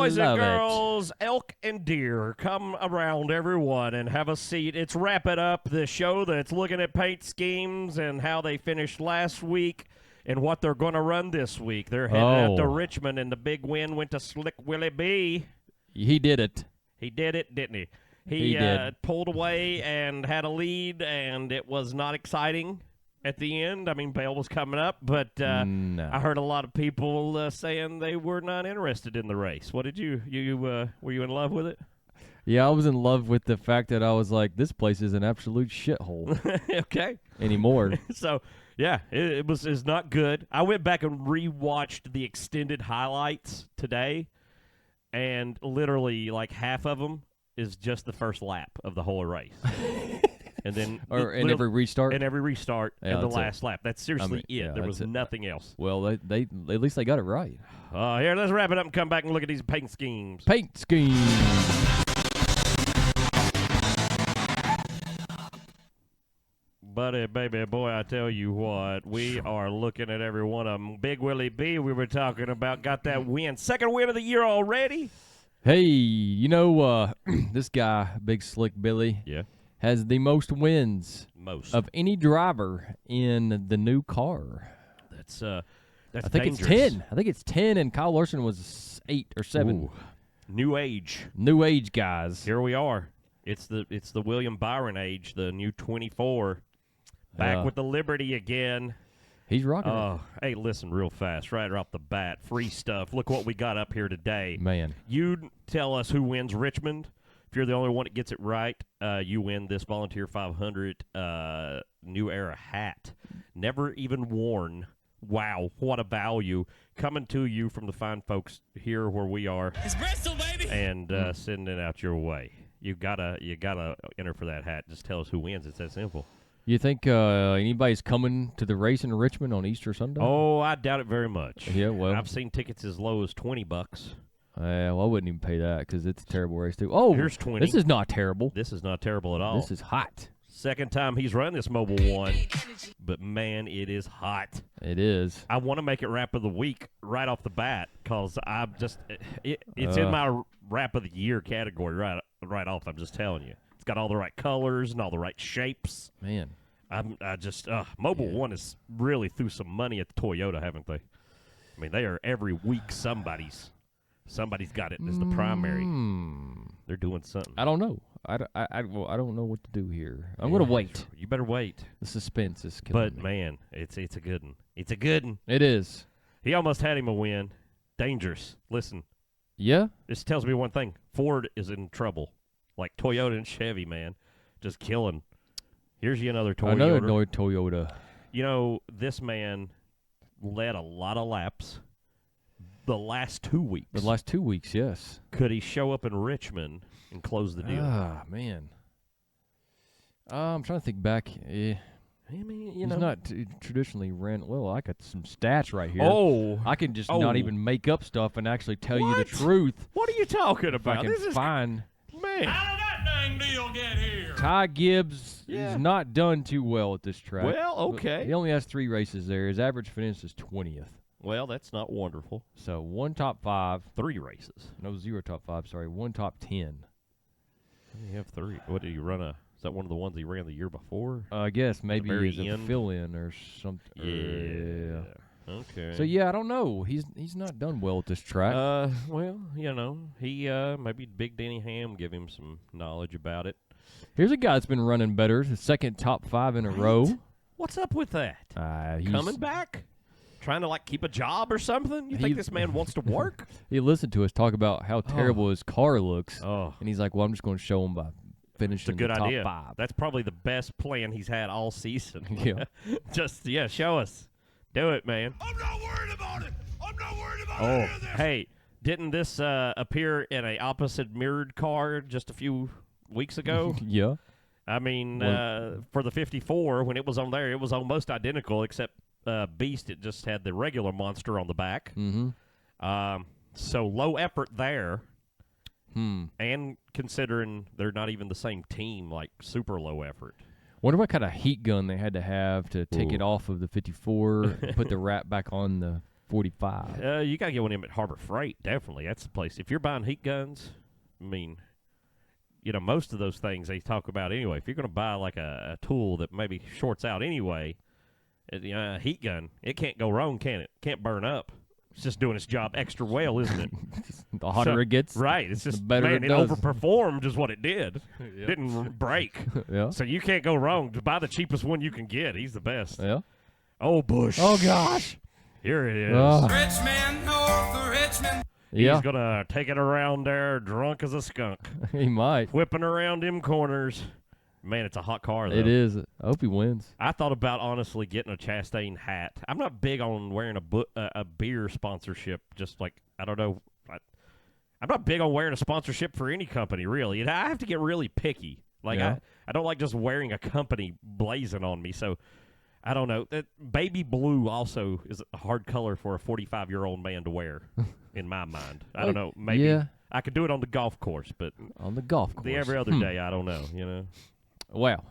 Boys and love girls, elk and deer, come around, everyone, and have a seat. It's Wrap It Up, the show that's looking at paint schemes and how they finished last week and what they're going to run this week. They're headed out to Richmond, and the big win went to Slick Willie B. He did it. He did it, didn't he? He did. Pulled away and had a lead, and it was not exciting at the end. I mean, Bale was coming up, but No. I heard a lot of people saying they were not interested in the race. What did you were you in love with it? Yeah, I was in love with the fact that I was like, this place is an absolute shithole Okay. anymore. So, yeah, it was not good. I went back and rewatched the extended highlights today, and literally like half of them is just the first lap of the whole race. And then in every restart? And every restart and the last lap. That's seriously it. Yeah, There was nothing else. Well, they at least they got it right. Here, let's wrap it up and come back and look at these paint schemes. Paint scheme. Buddy, baby, boy, I tell you what, we are looking at every one of them. Big Willie B, we were talking about, got that win. Second win of the year already. Hey, you know, this guy, Big Slick Billy, has the most wins of any driver in the new car. That's I think dangerous. it's 10. I think it's 10, and Kyle Larson was 8 or 7. Ooh. New age. New age guys. Here we are. It's the William Byron age, the new 24. Back with the Liberty again. He's rocking it. Hey, listen real fast, right off the bat. Free stuff. Look what we got up here today. Man. You tell us who wins Richmond. If you're the only one that gets it right, you win this Volunteer 500 New Era hat. Never even worn. Wow, what a value. Coming to you from the fine folks here where we are. It's Bristol, baby! And sending it out your way. You gotta enter for that hat. Just tell us who wins. It's that simple. You think anybody's coming to the race in Richmond on Easter Sunday? Oh, I doubt it very much. Yeah, well. I've seen tickets as low as $20. Well, I wouldn't even pay that because it's a terrible race, too. Oh, here's 20. This is not terrible. This is not terrible at all. This is hot. Second time he's run this Mobile One, but, man, it is hot. It is. I want to make it Wrap of the Week right off the bat because I'm just it's in my Wrap of the Year category right off. I'm just telling you. It's got all the right colors and all the right shapes. Man. Mobile One is really threw some money at the Toyota, haven't they? I mean, they are every week somebody's got it as the primary. They're doing something. I don't know. I don't know what to do here. I'm going to wait. You better wait. The suspense is killing me. But, man, it's a good one. It's a good one. It is. He almost had him a win. Dangerous. Listen. Yeah? This tells me one thing. Ford is in trouble. Like Toyota and Chevy, man. Just killing. Here's you another Toyota. Another Toyota. You know, this man led a lot of laps the last 2 weeks. The last 2 weeks, yes. Could he show up in Richmond and close the deal? Man. I'm trying to think back. I mean, he's not traditionally ran. Well, I got some stats right here. Oh. I can just not even make up stuff and actually tell you the truth. What are you talking If I about? can find. Man. How did that dang deal get here? Ty Gibbs is not done too well at this track. Well, okay. He only has 3 races there. His average finish is 20th. Well, that's not wonderful. So 1 top 5. 3 races. No, 0 top 5, sorry. 1 top 10. You have 3. What did you run Is that one of the ones he ran the year before? I guess maybe as a end? fill-in or something. Yeah. Okay. So, yeah, I don't know. He's not done well at this track. Well, you know, he maybe Big Denny Ham give him some knowledge about it. Here's a guy that's been running better. The second top 5 in a row. What's up with that? He's coming back? Trying to, keep a job or something? You think this man wants to work? He listened to us talk about how terrible his car looks. Oh. And he's like, well, I'm just going to show him by finishing it's a good the top idea. 5. That's probably the best plan he's had all season. Yeah. Just, show us. Do it, man. I'm not worried about it. I'm not worried about any of this. Hey, didn't this appear in a opposite mirrored car just a few weeks ago? Yeah. I mean, for the 54, when it was on there, it was almost identical, except Beast, it just had the regular monster on the back. Mm-hmm. So low effort there. And considering they're not even the same team, like super low effort. Wonder what kind of heat gun they had to have to take it off of the 54 and put the wrap back on the 45. You got to get one of them at Harbor Freight, definitely. That's the place. If you're buying heat guns, I mean, most of those things they talk about anyway. If you're going to buy like a tool that maybe shorts out anyway, a heat gun, it can't go wrong, can it? Can't burn up. It's just doing its job extra well, isn't it? The hotter it gets, right. It's just the better man, it does. overperformed is what it did. Didn't break. Yeah. So you can't go wrong. Just buy the cheapest one you can get. He's the best. Yeah. Oh, Bush. Oh, gosh. Here it is. Richmond, North Richmond. Yeah. He's going to take it around there drunk as a skunk. He might. Whipping around them corners. Man, it's a hot car, though. It is. I hope he wins. I thought about, honestly, getting a Chastain hat. I'm not big on wearing a beer sponsorship, just like, I don't know. I'm not big on wearing a sponsorship for any company, really. And I have to get really picky. Like, Yeah. I don't like just wearing a company blazing on me, so I don't know. That baby blue also is a hard color for a 45-year-old man to wear, in my mind. I don't know. Maybe Yeah. I could do it on the golf course, but On the golf course. every other day, I don't know, Well.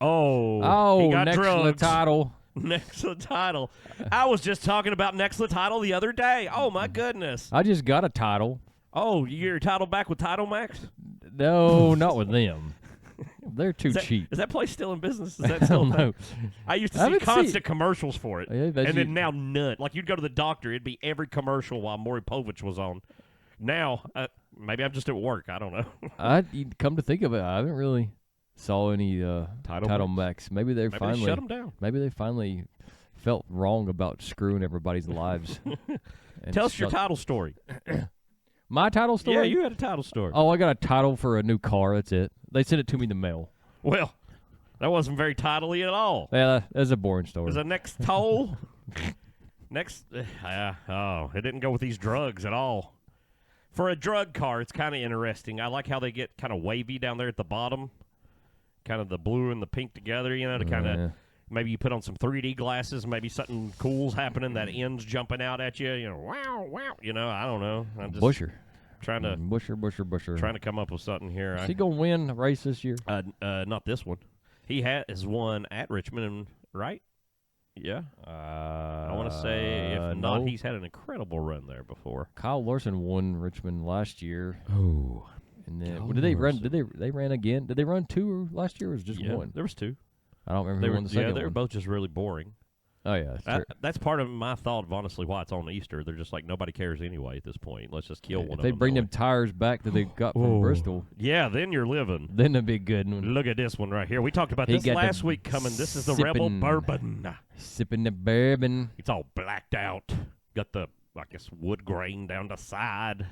Oh, he got next drugs. to the title. Next to the title. I was just talking about next to the title the other day. Oh, my goodness. I just got a title. Oh, you get your title back with Title Max? No, not with them. They're too cheap. Is that place still in business? Is that I still don't know. I used to I see haven't constant commercials for it. Yeah, and then now none. Like, you'd go to the doctor, it'd be every commercial while Maury Povich was on. Now, maybe I'm just at work. I don't know. Come to think of it, I haven't really saw any title Max. Maybe they finally shut them down. Maybe they finally felt wrong about screwing everybody's lives. Tell us your title story. My title story? Yeah, you had a title story. Oh, I got a title for a new car. That's it. They sent it to me in the mail. Well, that wasn't very title-y at all. Yeah, that's a boring story. Was the next toll? It didn't go with these drugs at all. For a drug car, it's kind of interesting. I like how they get kind of wavy down there at the bottom. Kind of the blue and the pink together, to kind of maybe you put on some 3D glasses, maybe something cool's happening, that end's jumping out at you, wow, I don't know. I'm just Busher. Trying to Busher. Trying to come up with something here. Is he gonna win a race this year? Not this one. He has won at Richmond, right? Yeah. I want to say, if not, he's had an incredible run there before. Kyle Larson won Richmond last year. Oh. And then did they run? Did they ran again? Did they run two last year, or was it just one? There was two. I don't remember who won the second one. They were both just really boring. Oh yeah, that's part of my thought of honestly why it's on Easter. They're just like, nobody cares anyway at this point. Let's just kill one of them. If they bring them tires back that they got from Bristol, yeah, then you're living. Then it'd be a good one. Look at this one right here. We talked about this last week coming. This is the Rebel Bourbon. Sipping the bourbon. It's all blacked out. Got the, I guess, wood grain down the side.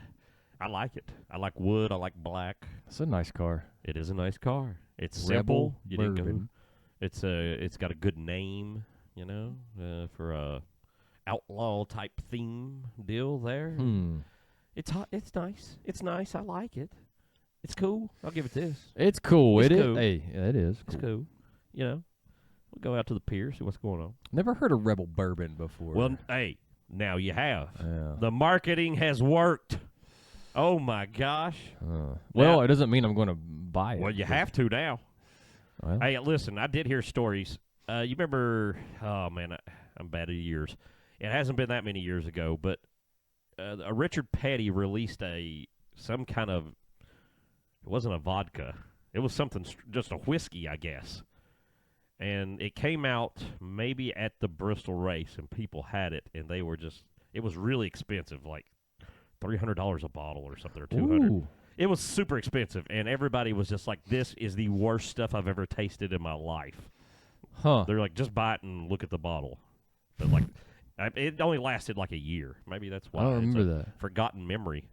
I like it. I like wood. I like black. It's a nice car. It is a nice car. It's Rebel simple. Bourbon. It's got a good name, for a outlaw type theme deal there. It's hot. It's nice. It's nice. I like it. It's cool. I'll give it this. It's cool. It's It cool. is. Hey, yeah, it is. It's cool. We'll go out to the pier, see what's going on. Never heard of Rebel Bourbon before. Well, hey, now you have. Yeah. The marketing has worked. Oh my gosh. Well, it doesn't mean I'm going to buy it. Well, you have to now. Well. Hey, listen, I did hear stories. You remember, oh, man, I'm bad at years. It hasn't been that many years ago, but Richard Petty released some kind of, it wasn't a vodka. It was something, just a whiskey, I guess. And it came out maybe at the Bristol race, and people had it, and they were just, it was really expensive, like $300 a bottle or something, or $200. Ooh. It was super expensive, and everybody was just like, this is the worst stuff I've ever tasted in my life. Huh. They're like, just buy it and look at the bottle. But like, it only lasted like a year. Maybe that's why. I don't remember that. Forgotten memory.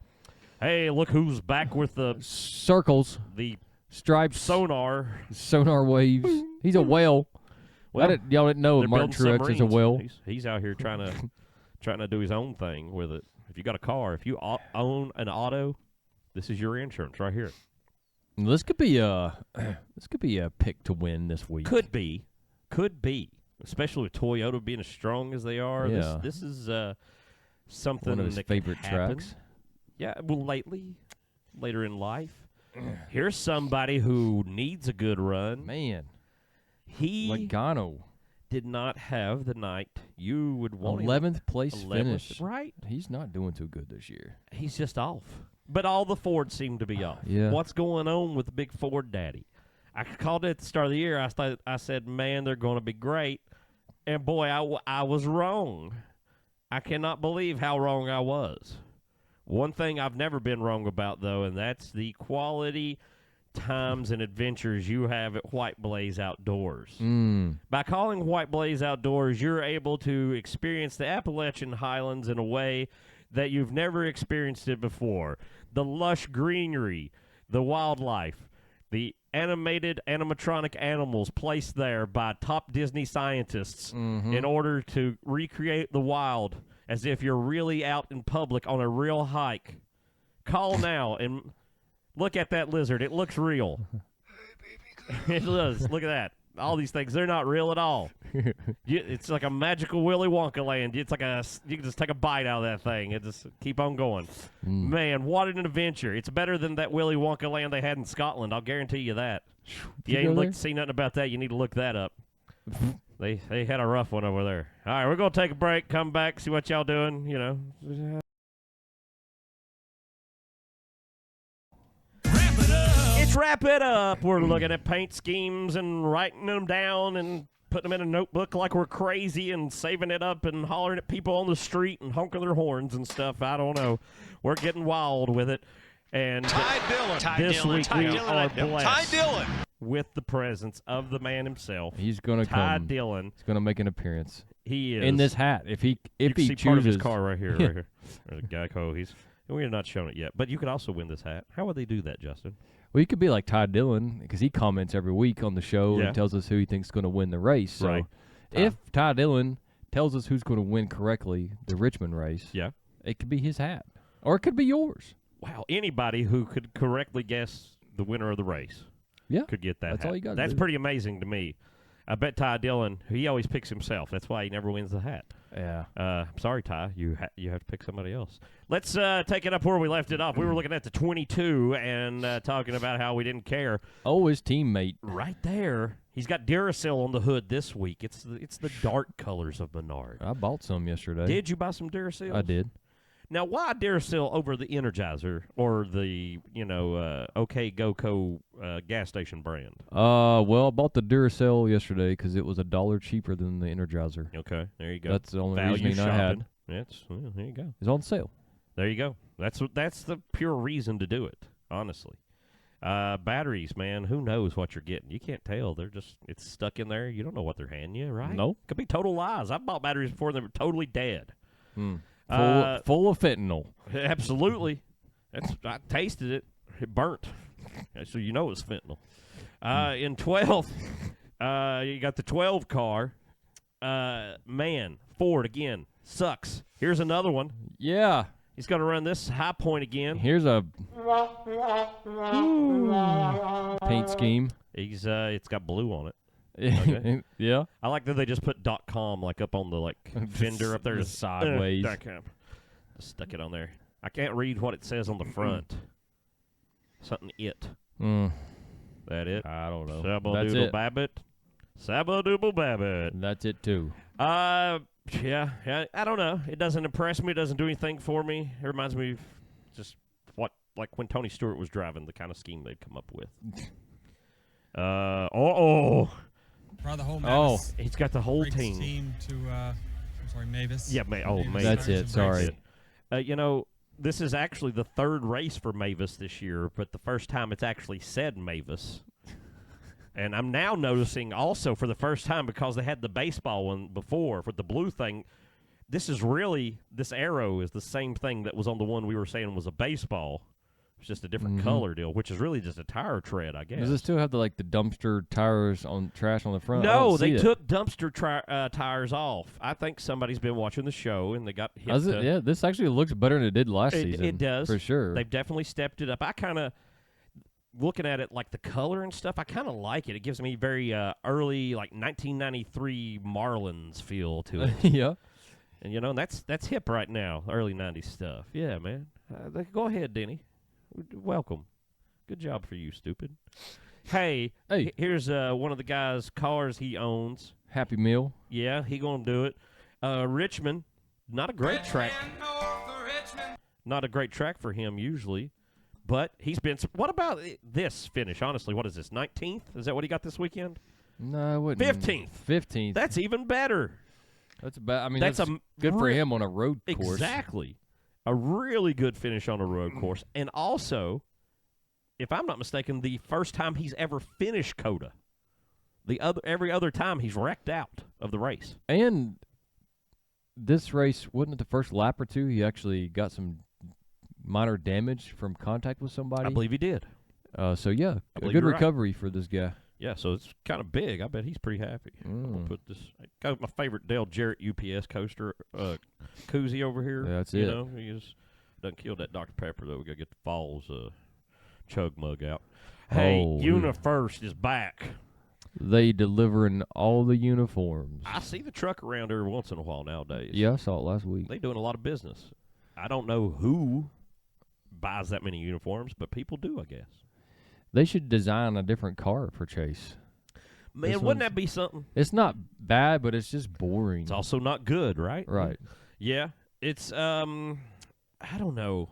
Hey, look who's back with the circles, the stripes, sonar waves. He's a whale. Well, y'all didn't know Martin Truex is a whale. He's out here trying to do his own thing with it. If you got a car, if you own an auto, this is your insurance right here. This could be a pick to win this week. Could be, especially with Toyota being as strong as they are. Yeah. This is something one of his that favorite can happen. tracks. Yeah, well, later in life, here's somebody who needs a good run. Man, He Logano. did not have the night you would want. 11th place finish. Right. He's not doing too good this year. He's just off. But all the Fords seem to be off. Yeah. What's going on with the big Ford daddy? I called it at the start of the year. I said, man, they're going to be great. And, boy, I was wrong. I cannot believe how wrong I was. One thing I've never been wrong about, though, and that's the quality times and adventures you have at White Blaze Outdoors. By calling White Blaze Outdoors, you're able to experience the Appalachian Highlands in a way that you've never experienced it before. The lush greenery, the wildlife, the animated animatronic animals placed there by top Disney scientists in order to recreate the wild as if you're really out in public on a real hike. Call now and look at that lizard. It looks real. It does. Look at that. All these things, they're not real at all. It's like a magical Willy Wonka land. It's like you can just take a bite out of that thing and just keep on going. Man, what an adventure. It's better than that Willy Wonka land they had in Scotland. I'll guarantee you that. If you ain't seen nothing about that, you need to look that up. They had a rough one over there. All right, we're going to take a break, come back, see what y'all doing, you know. Let's wrap it up. We're looking at paint schemes and writing them down and putting them in a notebook like we're crazy and saving it up and hollering at people on the street and honking their horns and stuff. I don't know. We're getting wild with it. And this week we are blessed with the presence of the man himself. He's going to come. Ty Dillon. He's going to make an appearance. He is. In this hat. If he chooses. Part of his car right here. Right here. There's Geico. We're not showing it yet. But you could also win this hat. How would they do that, Justin? Well, you could be like Ty Dillon because he comments every week on the show and tells us who he thinks is going to win the race. So right. If Ty Dillon tells us who's going to win correctly the Richmond race, it could be his hat. Or it could be yours. Wow. Anybody who could correctly guess the winner of the race could get that That's hat. all you got to do. That's pretty amazing to me. I bet Ty Dillon, he always picks himself. That's why he never wins the hat. Yeah. I'm sorry, Ty. You have to pick somebody else. Let's take it up where we left it off. We were looking at the 22 and talking about how we didn't care. Oh, his teammate. Right there. He's got Duracell on the hood this week. It's the dark colors of Menard. I bought some yesterday. Did you buy some Duracell? I did. Now, why Duracell over the Energizer or the, OK GoCo gas station brand? Well, I bought the Duracell yesterday because it was $1 cheaper than the Energizer. Okay, there you go. That's the only Value reasoning I had. There you go. It's on sale. There you go. That's the pure reason to do it, honestly. Batteries, man, who knows what you're getting? You can't tell. It's stuck in there. You don't know what they're handing you, right? Nope. Could be total lies. I've bought batteries before and they were totally dead. Full of fentanyl. Absolutely. I tasted it. It burnt. So you know it's fentanyl. In 12th, you got the 12 car. Man, Ford again. Sucks. Here's another one. Yeah. He's going to run this high point again. Here's a paint scheme. It's got blue on it. Okay. Yeah. I like that they just put .com like up on the fender up there. Just sideways. .com. Just stuck it on there. I can't read what it says on the front. Something it. That it? I don't know. That's it. Babbitt. Sabba-dooble Babbitt. That's it too. Yeah. I don't know. It doesn't impress me. It doesn't do anything for me. It reminds me of just like when Tony Stewart was driving, the kind of scheme they'd come up with. For the whole Mavis. He's got the whole team to, Mavis. Yeah, Mavis. That's it. Sorry. This is actually the third race for Mavis this year, but the first time it's actually said Mavis. And I'm now noticing also for the first time, because they had the baseball one before for the blue thing, this arrow is the same thing that was on the one we were saying was a baseball. It's just a different color deal, which is really just a tire tread, I guess. Does it still have the dumpster tires on trash on the front? No, they took dumpster tires off. I think somebody's been watching the show and they got hit. Yeah, this actually looks better than it did last season. It does. For sure. They've definitely stepped it up. I kind of, looking at it like the color and stuff, I kind of like it. It gives me very early 1993 Marlins feel to it. Yeah. And, that's hip right now, early 90s stuff. Yeah, man. Go ahead, Denny. Welcome. Good job for you, stupid. Hey, here's one of the guys' cars he owns. Happy Meal. Yeah, he gonna do it. Richmond, not a great track. Not a great track for him usually, but he's been. What about this finish? Honestly, what is this? 19th? Is that what he got this weekend? No, it wouldn't. 15th. 15th. That's even better. That's about. I mean, that's good for him on a road course. Exactly, a really good finish on a road course, and also, if I'm not mistaken, the first time he's ever finished COTA. Every other time he's wrecked out of the race. And this race, wasn't it the first lap or two? He actually got some minor damage from contact with somebody. I believe he did. So yeah, a good recovery for this guy. Yeah, so it's kind of big. I bet he's pretty happy. I'm gonna put this. I got my favorite Dale Jarrett UPS coaster koozie over here. Yeah, that's you it. Know, he just done killed that Dr. Pepper though. We gotta get the Falls chug mug out. Hey, UniFirst is back. They delivering all the uniforms. I see the truck around every once in a while nowadays. Yeah, I saw it last week. They doing a lot of business. I don't know who buys that many uniforms, but people do, I guess. They should design a different car for Chase. Man, wouldn't that be something? It's not bad, but it's just boring. It's also not good, right? Right. Yeah. It's, I don't know.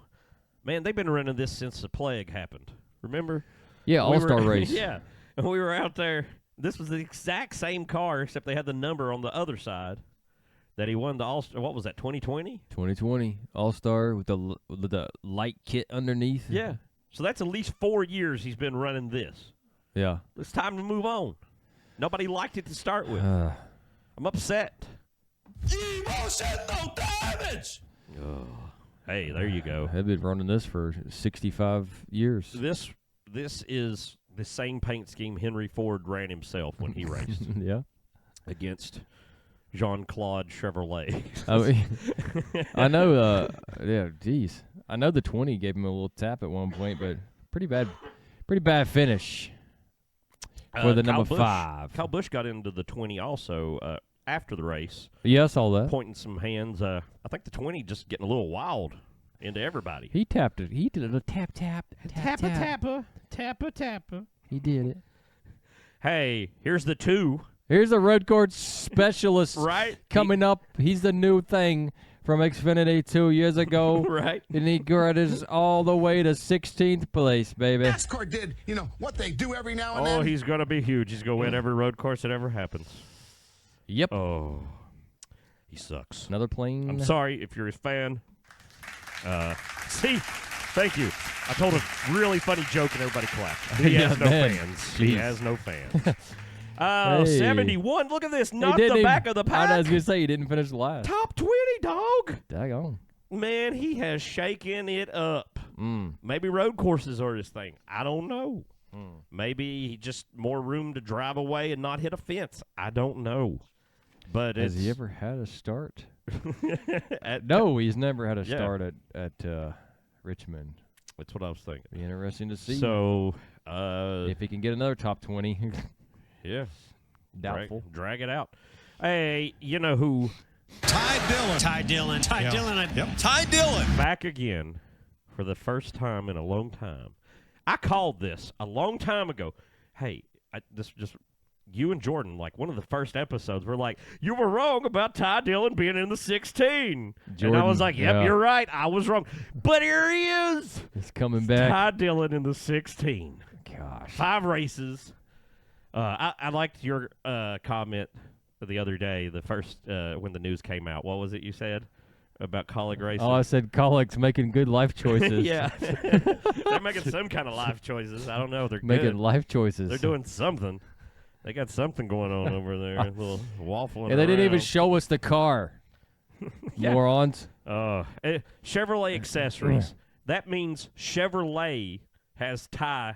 Man, they've been running this since the plague happened. Remember? Yeah, All-Star race. Yeah. And we were out there. This was the exact same car, except they had the number on the other side that he won the All-Star. What was that, 2020? 2020 All-Star with the light kit underneath. Yeah. So that's at least 4 years he's been running this. Yeah. It's time to move on. Nobody liked it to start with. I'm upset. Emotional damage! Oh. Hey, there you go. They've been running this for 65 years. This is the same paint scheme Henry Ford ran himself when he raced. Yeah. Against Jean-Claude Chevrolet. I know, yeah, geez. I know the 20 gave him a little tap at one point, but pretty bad finish for the number 5. Kyle Busch got into the 20 also after the race. Yeah, I saw that. Pointing some hands. I think the 20 just getting a little wild into everybody. He tapped it. He did a tap. Tappa. He did it. Hey, here's the 2. Here's a road course specialist right? coming up. He's the new thing from Xfinity 2 years ago. Right. And he got us all the way to 16th place, baby. NASCAR did, what they do every now and then. Oh, he's going to be huge. He's going to win every road course that ever happens. Yep. Oh, he sucks. Another plane. I'm sorry if you're a fan. See, thank you. I told a really funny joke and everybody clapped. He has no fans. Jeez. He has no fans. Hey. 71. Look at this. Not the back of the pack. I was going to say he didn't finish last. Top 20, dog. Daggone. Man, he has shaken it up. Maybe road courses are his thing. I don't know. Maybe just more room to drive away and not hit a fence. I don't know. But has he ever had a start? No, he's never had a start at Richmond. That's what I was thinking. Be interesting to see. So, if he can get another top 20. Yeah. Doubtful. Drag it out. Hey, you know who? Ty Dillon. Ty Dillon. Back again for the first time in a long time. I called this a long time ago. Hey, you and Jordan, like one of the first episodes, were like, you were wrong about Ty Dillon being in the 16. And I was like, yep, you're right. I was wrong. But here he is. He's coming back. Ty Dillon in the 16. Gosh. 5 races. I liked your comment the other day, the first when the news came out. What was it you said about colleague racing? Oh, I said colleagues making good life choices. Yeah. They're making some kind of life choices. I don't know. They're making good. life choices. They're doing something. They got something going on over there. A little waffling. And they didn't even around. show us the car. Morons. Chevrolet accessories. That means Chevrolet has Ty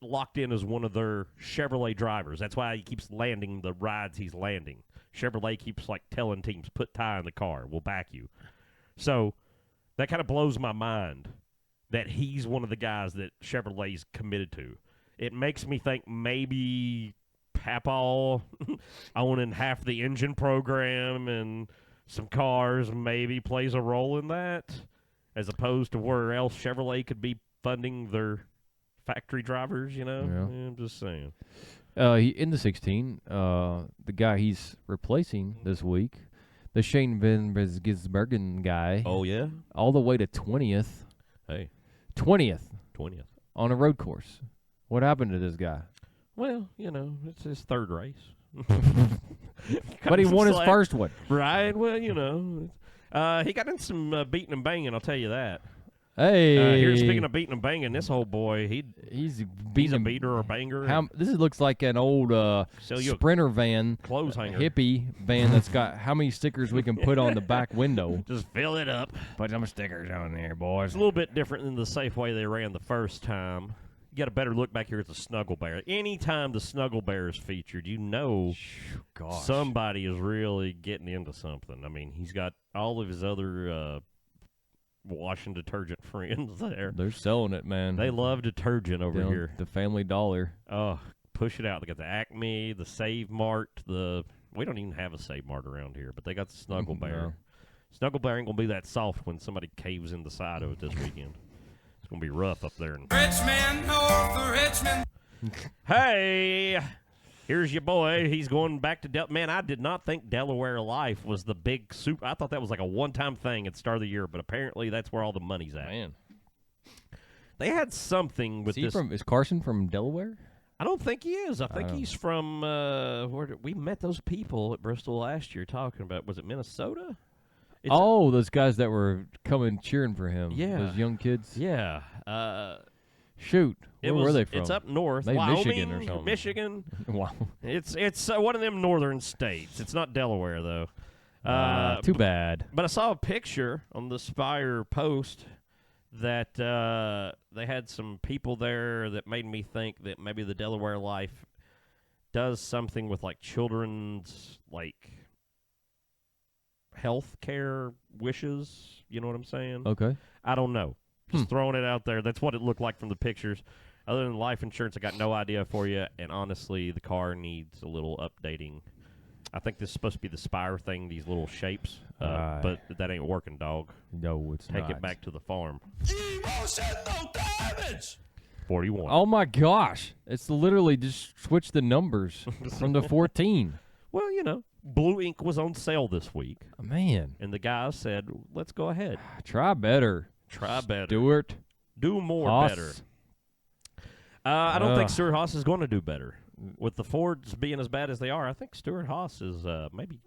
locked in as one of their Chevrolet drivers. That's why he keeps landing the rides he's landing. Chevrolet keeps telling teams, put Ty in the car. We'll back you. So that kind of blows my mind that he's one of the guys that Chevrolet's committed to. It makes me think maybe Papal owning half the engine program and some cars maybe plays a role in that, as opposed to where else Chevrolet could be funding their factory drivers, you know. Yeah. I'm just saying. He in the 16. The guy he's replacing this week, the Shane Van Gisbergen guy. Oh yeah. All the way to 20th. Hey, 20th 20th. on a road course. What happened to this guy? Well, you know, it's his third race. But he won his first one. Right. Well, you know, he got in some beating and banging. I'll tell you that. Hey, Here, speaking of beating and banging, this old boy, he's he's beating a him. beater or banger. Looks like an old Sell you a Sprinter van, clothes hanger. hippie van that's got how many stickers we can put on the back window. Just fill it up. Put some stickers on there, It's boys. a little bit different than the safe way they ran the first time. You got a better look back here at the Snuggle Bear. Anytime the Snuggle Bear is featured, you know Gosh. somebody is really getting into something. I mean, he's got all of his other washing detergent friends there. They're selling it, man. They love detergent over here. The Family Dollar. Oh, push it out. They got the Acme, the Save Mart, we don't even have a Save Mart around here, but they got the Snuggle Bear. No. Snuggle Bear ain't going to be that soft when somebody caves in the side of it this weekend. It's going to be rough up there. Richmond, north of Richmond. Hey, here's your boy. He's going back to Man, I did not think Delaware Life was the big soup. I thought that was like a one-time thing at the start of the year, but apparently that's where all the money's at. Man. They had something with this. Is Carson from Delaware? I don't think he is. I think he's from we met those people at Bristol last year talking about, was it Minnesota? Those guys that were coming cheering for him. Yeah. Those young kids. Yeah. Shoot. Where were they from? It's up north. Maybe Wyoming, Michigan or something. Michigan. Wow. It's one of them northern states. It's not Delaware, though. Too bad. But I saw a picture on the Spire post that they had some people there that made me think that maybe the Delaware Life does something with like children's like health care wishes. You know what I'm saying? Okay. I don't know. Just throwing it out there. That's what it looked like from the pictures. Other than life insurance, I got no idea for you. And honestly, the car needs a little updating. I think this is supposed to be the Spire thing, these little shapes. But that ain't working, dog. No, it's Take not. it back to the farm. Emotional damage. 41. Oh, my gosh. It's literally just switch the numbers from the 14. Well, you know, Blue Ink was on sale this week. Man. And the guy said, let's go ahead. Try better. Try better. Stewart. Do more Haas. better. I don't think Stuart Haas is going to do better. With the Fords being as bad as they are, I think Stuart Haas is maybe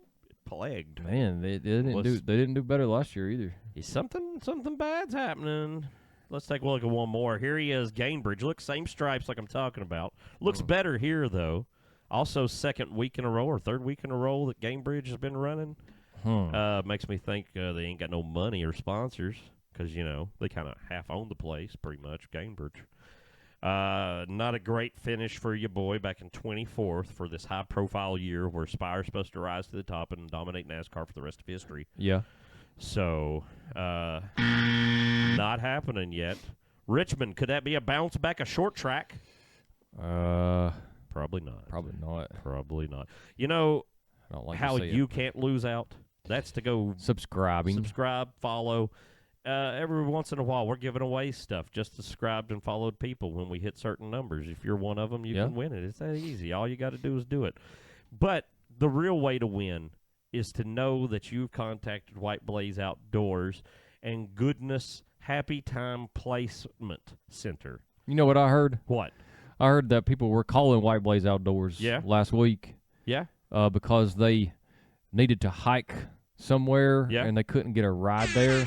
plagued. Man, they didn't do better last year either. Something bad's happening. Let's take a look at one more. Here he is, Gainbridge. Look, same stripes like I'm talking about. Looks better here, though. Also, second week in a row or third week in a row that Gainbridge has been running. Makes me think they ain't got no money or sponsors because, you know, they kind of half own the place pretty much, Gainbridge. Not a great finish for your boy back in 24th for this high-profile year where Spire's supposed to rise to the top and dominate NASCAR for the rest of history. Yeah. So, not happening yet. Richmond, could that be a bounce back, a short track? Probably not. Probably not. Probably not. You know I don't like how to say you it. can't lose out? That's to go Subscribing. subscribe, follow. Every once in a while, we're giving away stuff. Just subscribed and followed people when we hit certain numbers. If you're one of them, you can win it. It's that easy. All you got to do is do it. But the real way to win is to know that you've contacted White Blaze Outdoors and Goodness Happy Time Placement Center. You know what I heard? What? I heard that people were calling White Blaze Outdoors last week. Yeah? Because they needed to hike somewhere and they couldn't get a ride there.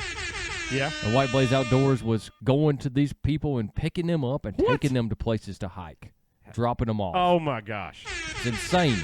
Yeah. And White Blaze Outdoors was going to these people and picking them up and taking them to places to hike, dropping them off. Oh, my gosh. It's insane.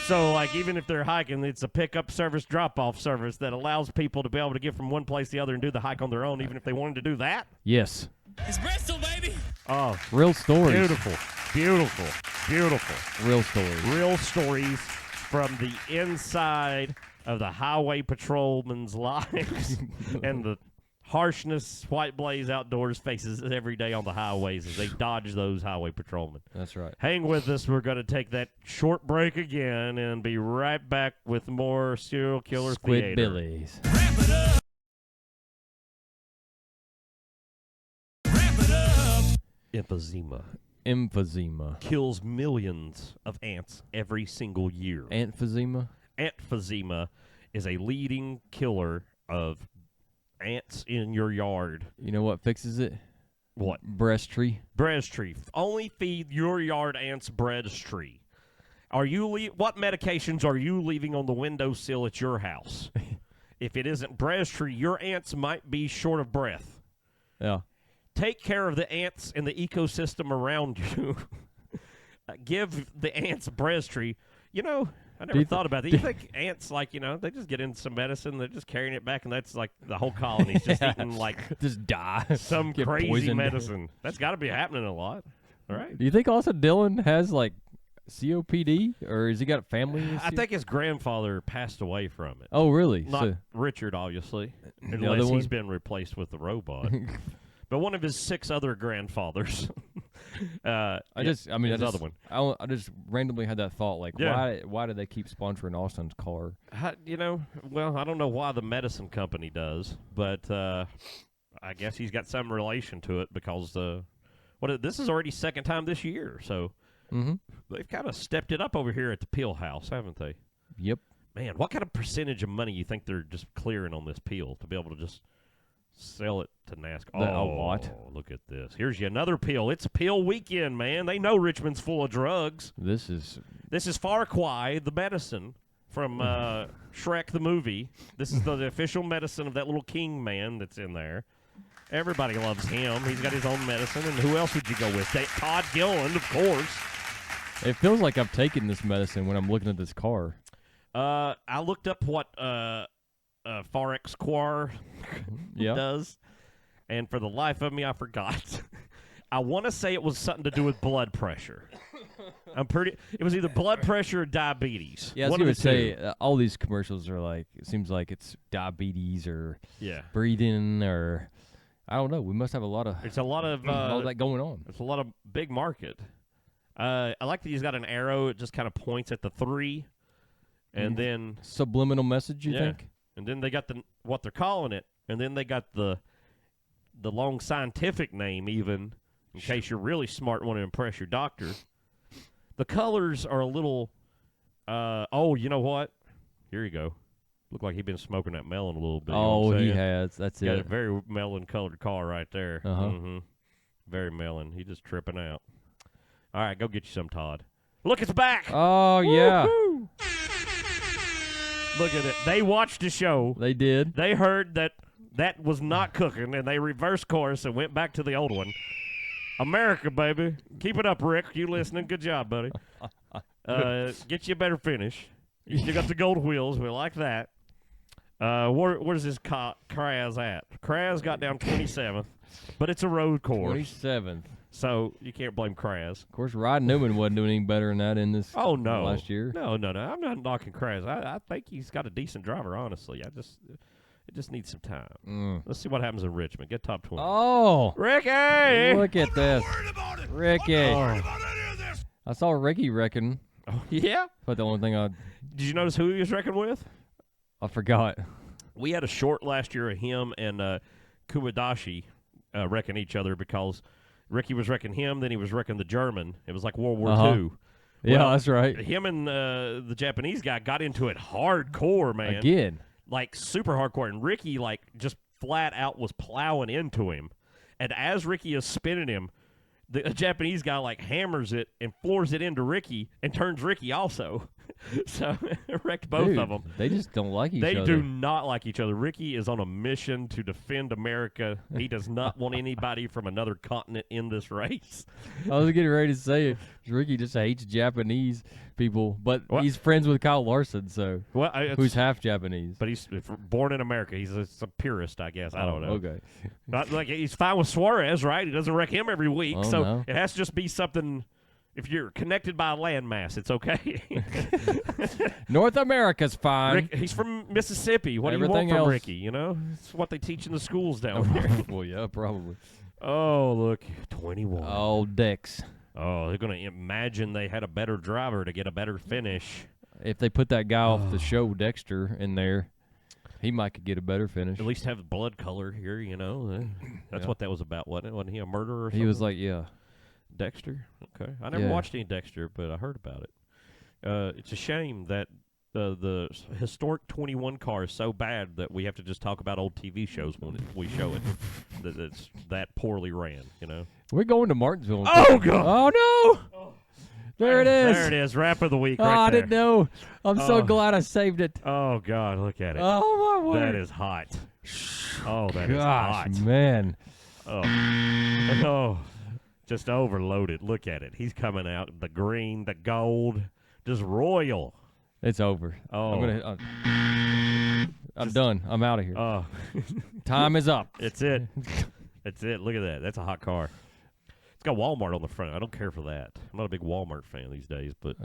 So, like, even if they're hiking, it's a pickup service, drop-off service that allows people to be able to get from one place to the other and do the hike on their own, even if they wanted to do that? Yes. It's Bristol, baby. Oh, Real stories. beautiful, beautiful, beautiful. Real stories. Real stories from the inside of the highway patrolman's lives and the harshness White Blaze Outdoors faces every day on the highways as they dodge those highway patrolmen. That's right. Hang with us. We're going to take that short break again and be right back with more Serial Killer Squid Theater. Billies. Wrap it up. Wrap it up. Emphysema. kills millions of ants every single year. Emphysema? Emphysema is a leading killer of ants in your yard. You know what fixes it? What? Breast tree. Breast tree. Only feed your yard ants breast tree. What medications are you leaving on the windowsill at your house? If it isn't breast tree, your ants might be short of breath. Yeah. Take care of the ants and the ecosystem around you. Give the ants breast tree. You know, I never thought about that. You think ants, like, you know, they just get in some medicine, they're just carrying it back, and that's like the whole colony's just eating, like, just die. some Get crazy poisoned. medicine. That's got to be happening a lot. All right. Do you think also Dylan has, like, COPD? Or has he got a family? I think his grandfather passed away from it. Oh, really? Not Richard, obviously, other unless he's one? been replaced with the robot. But one of his 6 other grandfathers. His other one. I just randomly had that thought, like, why do they keep sponsoring Austin's car? I don't know why the medicine company does, but I guess he's got some relation to it because this is already second time this year, so they've kind of stepped it up over here at the Peel House, haven't they? Yep. Man, what kind of percentage of money you think they're just clearing on this peel to be able to just sell it to NASCAR? A lot. Look at this. Here's you another peel. It's peel weekend, man. They know Richmond's full of drugs. This is Farquhar, the medicine from Shrek the movie. This is the official medicine of that little king man that's in there. Everybody loves him. He's got his own medicine. And who else would you go with? Todd Gilliland, of course. It feels like I've taken this medicine when I'm looking at this car. I looked up what Forex Quar does, and for the life of me, I forgot. I want to say it was something to do with blood pressure. It was either blood pressure or diabetes. Yeah, I was going to say, all these commercials are like, it seems like it's diabetes or breathing or, I don't know. We must have a lot of all that going on. It's a lot of big market. I like that he's got an arrow. It just kind of points at the 3. And then subliminal message, you think? And then they got what they're calling it, and then they got the long scientific name even, in case you're really smart and want to impress your doctor. The colors are a little. You know what? Here you go. Look like he's been smoking that melon a little bit. Oh, he has. That's got it. a very melon-colored car right there. Very melon. He's just tripping out. All right, go get you some, Todd. Look, it's back. Oh, yeah. Woo-hoo! Look at it. They watched the show. They did. They heard that was not cooking, and they reversed course and went back to the old one. America, baby. Keep it up, Rick. You listening? Good job, buddy. Get you a better finish. You still got the gold wheels. We like that. Where's this Kraz at? Kraz got down 27th, but it's a road course. 27th. So you can't blame Kraz. Of course, Rod Newman wasn't doing any better than that in this last year. No. I'm not knocking Kraz. I think he's got a decent driver, honestly. It just needs some time. Let's see what happens in Richmond. Get top 20. Oh. Ricky! Look at this. Ricky. About any of this. I saw Ricky wrecking. Oh, yeah? But the only thing Did you notice who he was wrecking with? I forgot. We had a short last year of him and Kuwadashi wrecking each other because Ricky was wrecking him, then he was wrecking the German. It was like World War II. Yeah, that's right. Him and the Japanese guy got into it hardcore, man. Again. Like super hardcore. And Ricky, like, just flat out was plowing into him. And as Ricky is spinning him, the Japanese guy, like, hammers it and floors it into Ricky and turns Ricky also. So it wrecked both of them. They just don't like each other. They do not like each other. Ricky is on a mission to defend America. He does not want anybody from another continent in this race. I was getting ready to say it. Ricky just hates Japanese people, but he's friends with Kyle Larson, so who's half Japanese. But he's born in America. He's a purist, I guess. I don't know. Okay. Not like he's fine with Suarez, right? He doesn't wreck him every week. It has to just be something. If you're connected by a landmass, it's okay. North America's fine. He's from Mississippi. What do you want from Ricky? You know, it's what they teach in the schools down there. Well, yeah, probably. Oh, look, 21. Oh, Dex. Oh, they're going to imagine they had a better driver to get a better finish. If they put that guy off the show, Dexter, in there. He might could get a better finish. At least have blood color here, you know. That's what that was about, wasn't it? Wasn't he a murderer or something? He was like, yeah. Dexter? Okay. I never watched any Dexter, but I heard about it. It's a shame that the historic 21 car is so bad that we have to just talk about old TV shows when we show it. That it's that poorly ran, you know. We're going to Martinsville. Oh, God. Oh, no. There it is. There it is. Wrap of the week right I there. didn't know. I'm so glad I saved it. Oh, God. Look at it. Oh, my word. That is hot. Oh, that is hot. Man. Oh. Oh. Just overloaded. Look at it. He's coming out. The green, the gold. Just royal. It's over. Oh. I'm done. I'm out of here. Oh. Time is up. It's it. That's it. Look at that. That's a hot car. It's got Walmart on the front. I don't care for that. I'm not a big Walmart fan these days, but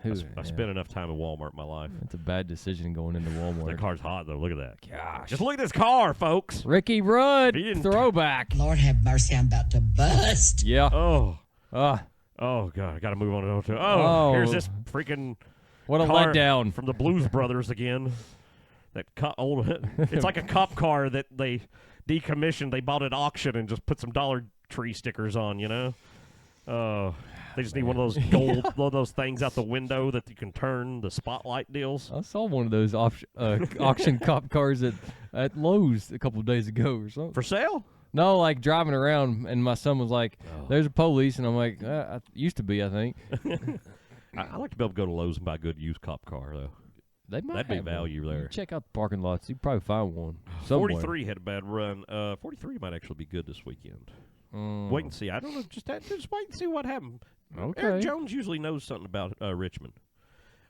I spent enough time in Walmart in my life. It's a bad decision going into Walmart. That car's hot, though. Look at that. Gosh. Just look at this car, folks. Ricky Rudd, He didn't- throwback. Lord have mercy, I'm about to bust. Yeah. Oh. Ah, Oh, God. I got to move on to Oh. here's this freaking what a car letdown. from the Blues Brothers again. That it's like a cop car that they decommissioned. They bought at auction and just put some Dollar Tree stickers on, you know? Oh, they just need one of those gold, one of those things out the window that you can turn, the spotlight deals. I saw one of those auction cop cars at Lowe's a couple of days ago or something. For sale? No, like driving around, and my son was like, "There's a police," and I'm like, "Used to be, I think." I like to be able to go to Lowe's and buy a good used cop car, though. They might That'd be have one. value there. You check out the parking lots. You probably find one somewhere. 43 had a bad run. 43 might actually be good this weekend. Wait and see. I don't know. Just wait and see what happens. Okay. Eric Jones usually knows something about Richmond.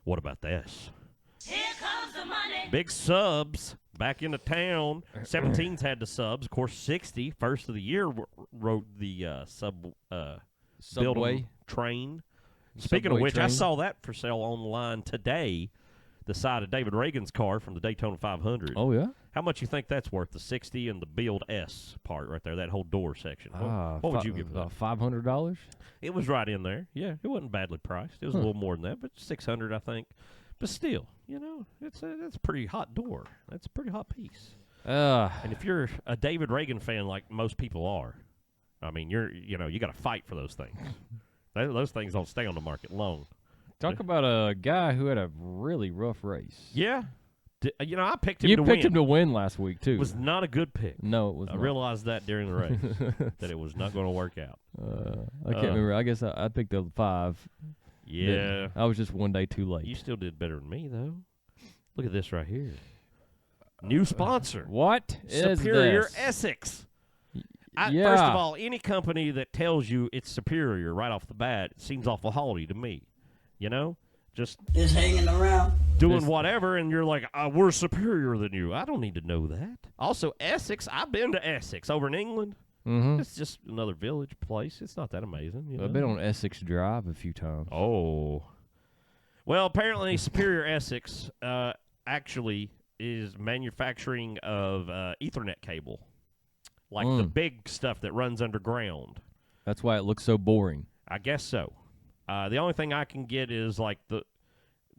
What about this? Here comes the money. Big subs back into town. 17's had the subs. Of course, 60, first of the year, rode the Subway building train. Speaking of Subway which, I train. saw that for sale online today. The side of David Reagan's car from the Daytona 500. Oh yeah. How much you think that's worth? The 60 and the Build S part right there, that whole door section. What would you give it? $500. It was right in there. Yeah, it wasn't badly priced. It was a little more than that, but 600, I think. But still, you know, that's a pretty hot door. That's a pretty hot piece. And if you're a David Reagan fan like most people are, I mean, you got to fight for those things. Those things don't stay on the market long. Talk about a guy who had a really rough race. Yeah. I picked him to win. You picked him to win last week, too. It was not a good pick. No, it was I not. realized that during the race, that it was not going to work out. I can't remember. I guess I picked up 5. Yeah. I was just one day too late. You still did better than me, though. Look at this right here. New sponsor. What is Superior this? Essex. Yeah. First of all, any company that tells you it's superior right off the bat, it seems awful haughty to me. You know? Just hanging around. doing whatever, and you're like, we're superior than you. I don't need to know that. Also, Essex, I've been to Essex over in England. Mm-hmm. It's just another village place. It's not that amazing. You know? I've been on Essex Drive a few times. Oh. Well, apparently Superior Essex actually is manufacturing of Ethernet cable. Like the big stuff that runs underground. That's why it looks so boring. I guess so. The only thing I can get is like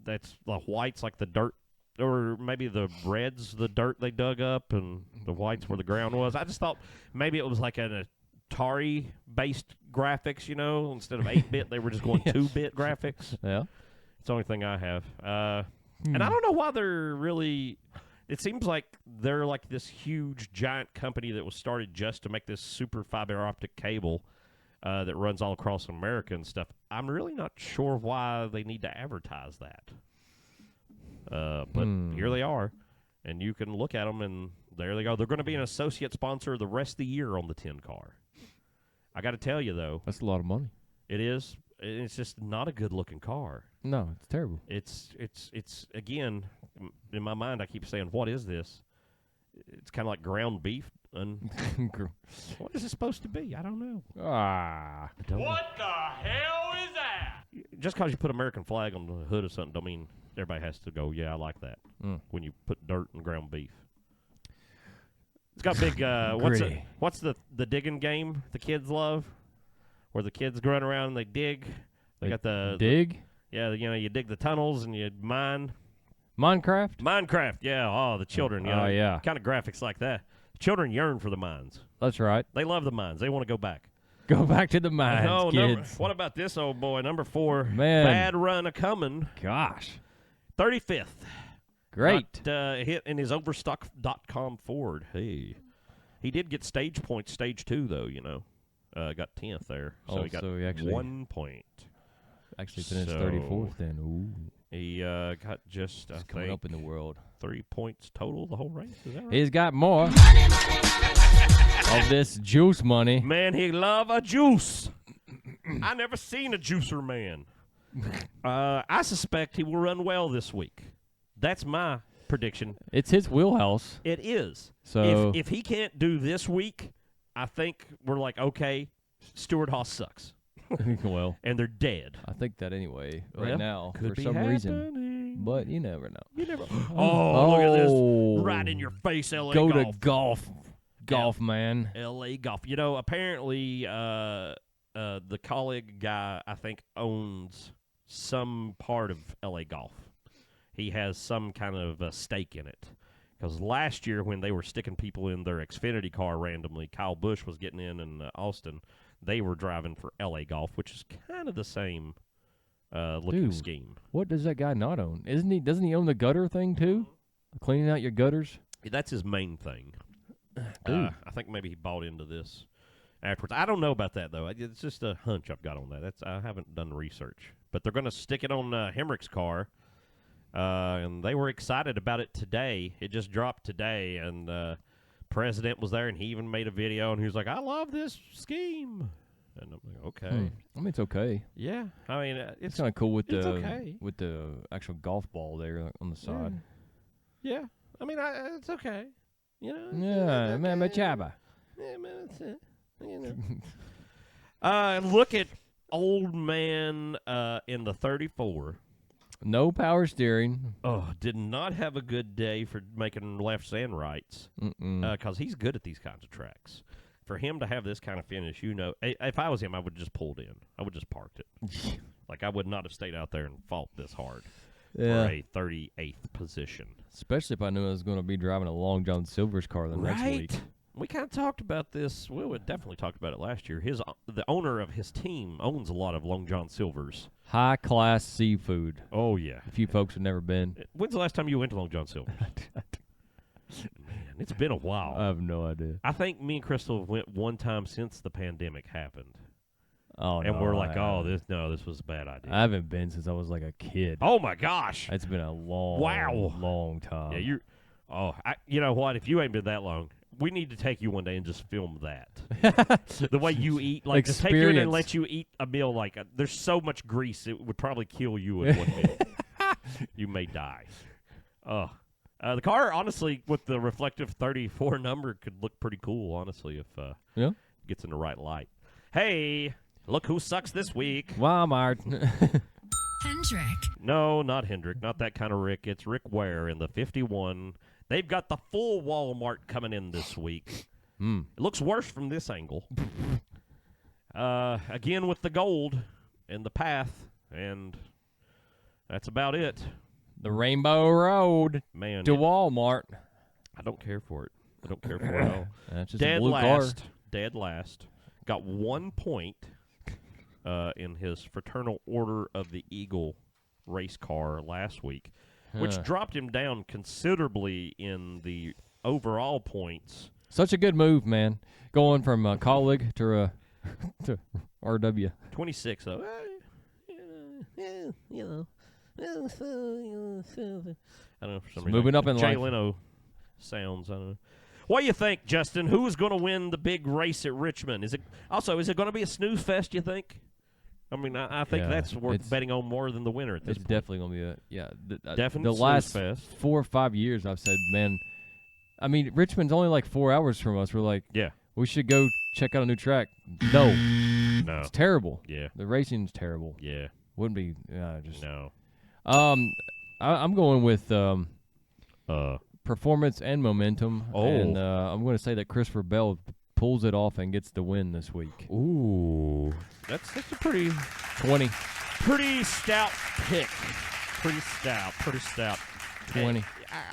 that's the whites, like the dirt, or maybe the reds, the dirt they dug up, and the whites where the ground was. I just thought maybe it was like an Atari-based graphics, you know, instead of 8-bit, they were just going 2-bit graphics. Yeah. It's the only thing I have. And I don't know why they're really... It seems like they're like this huge, giant company that was started just to make this super fiber optic cable that runs all across America and stuff. I'm really not sure why they need to advertise that. But here they are, and you can look at them, and there they go. They're going to be an associate sponsor the rest of the year on the 10 car. I got to tell you, though. That's a lot of money. It is. It's just not a good-looking car. No, it's terrible. It's again, in my mind, I keep saying, what is this? It's kind of like ground beef. And what is it supposed to be? I don't know. What the hell is that? Just because you put American flag on the hood or something don't mean everybody has to go, yeah, I like that. When you put dirt and ground beef. It's got big, what's the digging game the kids love? Where the kids run around and they dig. They got the dig? Yeah, you dig the tunnels and you mine. Minecraft, yeah. Oh, the children. Oh, yeah. Kind of graphics like that. Children yearn for the mines. That's right. They love the mines. They want to go back. Go back to the mines, kids. What about this old boy, number 4? Man. Bad run a coming. Gosh. 35th. Great. Got, hit in his Overstock.com Ford. Hey. He did get stage points, stage 2, though, you know. Got 10th there. So he got he actually 1 point. Actually finished So- 34th then. Ooh. He got just, I He's coming think, up in the world. 3 points total the whole race. Is that right? He's got more of this juice money. Man, he love a juice. I never seen a juicer man. I suspect he will run well this week. That's my prediction. It's his wheelhouse. It is. So if he can't do this week, I think we're like, okay, Stewart Haas sucks. well, And they're dead. I think that anyway Well, right now could for be some reason. happening. But you never know. You never. Oh, look at this. Oh. Right in your face, LA Go Golf. to golf, man. LA Golf. You know, apparently the colleague guy, I think, owns some part of LA Golf. He has some kind of a stake in it. Because last year when they were sticking people in their Xfinity car randomly, Kyle Busch was getting in Austin. They were driving for LA Golf, which is kind of the same looking Dude. scheme. What does that guy not own? Doesn't he own the gutter thing too? Cleaning out your gutters? That's his main thing. Dude. I think maybe he bought into this afterwards. I don't know about that, though. It's just a hunch I've got on that. I haven't done the research. But they're going to stick it on Hemrick's car, and they were excited about it today. It just dropped today, and President was there, and he even made a video, and he was like, I love this scheme. And I'm like, okay. I mean, it's okay. Yeah. I mean, It's kind of cool with it's the okay. with the actual golf ball there on the side. Yeah. I mean, it's okay. You know? Yeah, man, Machaba. Yeah, man, it's, you know. Look at old man in the 34. No power steering. Oh, did not have a good day for making lefts and rights because he's good at these kinds of tracks. For him to have this kind of finish, you know, if I was him, I would just pulled in. I would just parked it. Like, I would not have stayed out there and fought this hard for a 38th position. Especially if I knew I was going to be driving a Long John Silver's car the next week. We kind of talked about this. Well, we definitely talked about it last year. The owner of his team owns a lot of Long John Silvers. High-class seafood. Oh, yeah. If you folks have never been. When's the last time you went to Long John Silver's? Man, it's been a while. I have no idea. I think me and Crystal went one time since the pandemic happened. Oh, And no, we're like, I this was a bad idea. I haven't been since I was like a kid. Oh, my gosh. It's been a long, long time. Yeah, you know what? If you ain't been that long, we need to take you one day and just film that. The way you eat, like just take you in and let you eat a meal like there's so much grease it would probably kill you in one meal. You may die. The car, honestly, with the reflective 34 number, could look pretty cool. Honestly, if it gets in the right light. Hey, look who sucks this week. Walmart. Hendrick. No, not Hendrick. Not that kind of Rick. It's Rick Ware in the 51. They've got the full Walmart coming in this week. It looks worse from this angle. Again with the gold and the path, and that's about it. The Rainbow Road Man, to Walmart. I don't care for it. I don't care for it at all. That's just Dead a blue last. car. Dead last. Got 1 point in his Fraternal Order of the Eagle race car last week, which dropped him down considerably in the overall points. Such a good move, man. Going from a colleague to RW. 26, though. You know. I don't know, for some reason. Moving up in Jay life. Leno sounds, I don't know. What do you think, Justin? Who's going to win the big race at Richmond? Is it going to be a snooze fest, you think? I mean, I think that's worth betting on more than the winner at this It's point. definitely going to be Definite the snooze last fest. 4 or 5 years I've said, man, I mean, Richmond's only like 4 hours from us. We're like, Yeah. we should go check out a new track. No. No. It's terrible. Yeah. The racing's terrible. Yeah. Wouldn't be just No. I'm going with performance and momentum. Oh. And I'm going to say that Christopher Bell pulls it off and gets the win this week. Ooh. That's a pretty 20. stout pick. Pretty stout. 20.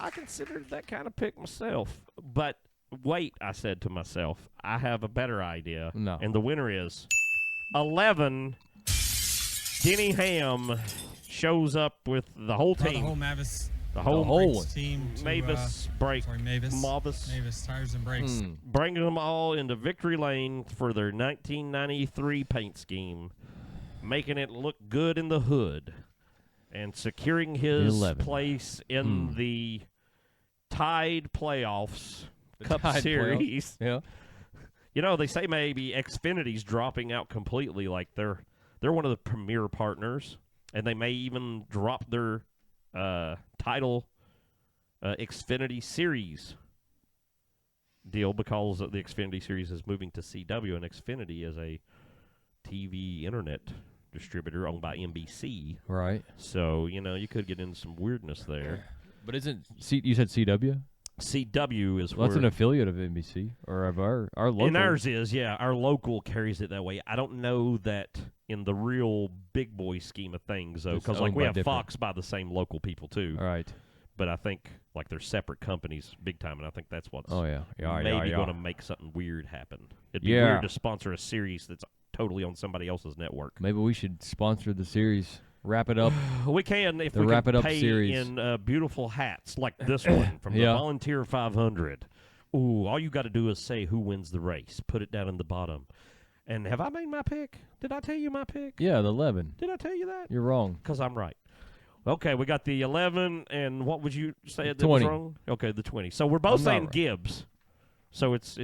I considered that kind of pick myself. But wait, I said to myself, I have a better idea. No. And the winner is 11. Denny Ham shows up with the whole The team. whole Mavis. The whole Brakes team. To, Mavis brake. sorry, Mavis. Mavis Tires and Brakes. Bringing them all into victory lane for their 1993 paint scheme, making it look good in the hood, and securing his 11. place in the tied playoffs Cup tied Series. Yeah. You know, they say maybe Xfinity's dropping out completely. Like they're one of the premier partners, and they may even drop their title Xfinity Series deal because the Xfinity Series is moving to CW, and Xfinity is a TV internet distributor owned by NBC. Right. So, you know, you could get into some weirdness there. But you said CW? CW is Well, that's where... an affiliate of NBC, or of our local. And ours is, yeah. Our local carries it that way. I don't know that in the real big boy scheme of things, though, It's because like owned we by have different- Fox by the same local people too. All right. But I think like they're separate companies, big time, and I think that's what's maybe going to make something weird happen. It'd be Yeah. weird to sponsor a series that's totally on somebody else's network. Maybe we should sponsor the series. Wrap it up. We can if The we Wrap can It Up pay series. in beautiful hats like this one from the Yeah. Volunteer 500. Ooh, all you got to do is say who wins the race. Put it down in the bottom. And have I made my pick? Did I tell you my pick? Yeah, the 11. Did I tell you that? You're wrong. Because I'm right. Okay, we got the 11, and what would you say that 20. was wrong? Okay, the 20. So we're both I'm not saying right. Gibbs. So it's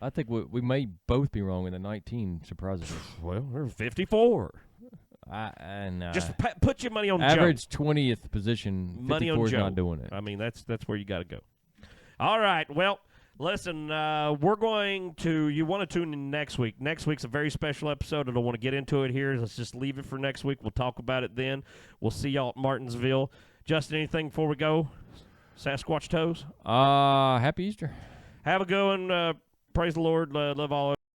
I think we may both be wrong, and the 19 surprises us. well, there's 54. Just put your money on average Joe. 20th position. Money on 54 is Joe. not doing it. I mean, that's where you got to go. All right. Well, listen, we're going to – you want to tune in next week. Next week's a very special episode. I don't want to get into it here. Let's just leave it for next week. We'll talk about it then. We'll see y'all at Martinsville. Justin, anything before we go? Sasquatch toes? Happy Easter. Have a good one. Praise the Lord. Love all